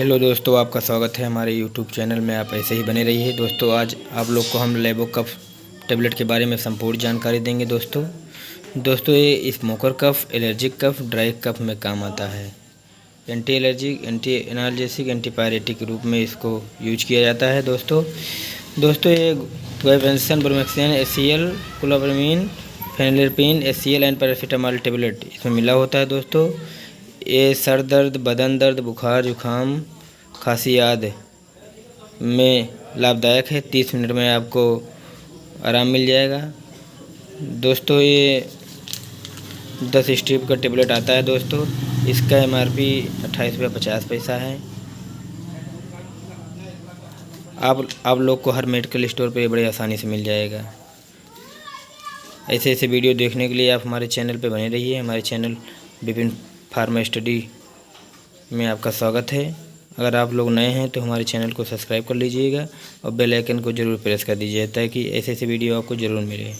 Hello दोस्तों, आपका स्वागत है हमारे यूट्यूब चैनल में। आप ऐसे ही बने रहिए। दोस्तों, आज आप लोग को हम लेवो कफ टेबलेट के बारे में संपूर्ण जानकारी देंगे। दोस्तों ये स्मोकर कफ, एलर्जिक कफ, ड्राई कफ में काम आता है। Anti allergic, anti analgesic, antipyretic के रूप में इसको यूज किया जाता है। दोस्तों ये prevention bromhexine, HCl, chlorpheniramine, phenylephrine, HCl and paracetamol tablet इसमें मिला होता है। दोस्तों ये सर दर्द, बदन दर्द, बुखार, जुखाम, खांसी आदि में लाभदायक है। 30 मिनट में आपको आराम मिल जाएगा। दोस्तों ये 10 स्ट्रिप का टेबलेट आता है। दोस्तों इसका MRP 28 रुपये 50 पैसा है। आप लोग को हर मेडिकल स्टोर पे बड़ी आसानी से मिल जाएगा। ऐसे वीडियो देखने के लिए आप हमारे चैनल पे बने रहिए। हमारे चैनल विपिन फार्मा स्टडी में आपका स्वागत है। अगर आप लोग नए हैं तो हमारे चैनल को सब्सक्राइब कर लीजिएगा और बेल आइकन को ज़रूर प्रेस कर दीजिए ताकि ऐसे वीडियो आपको ज़रूर मिले।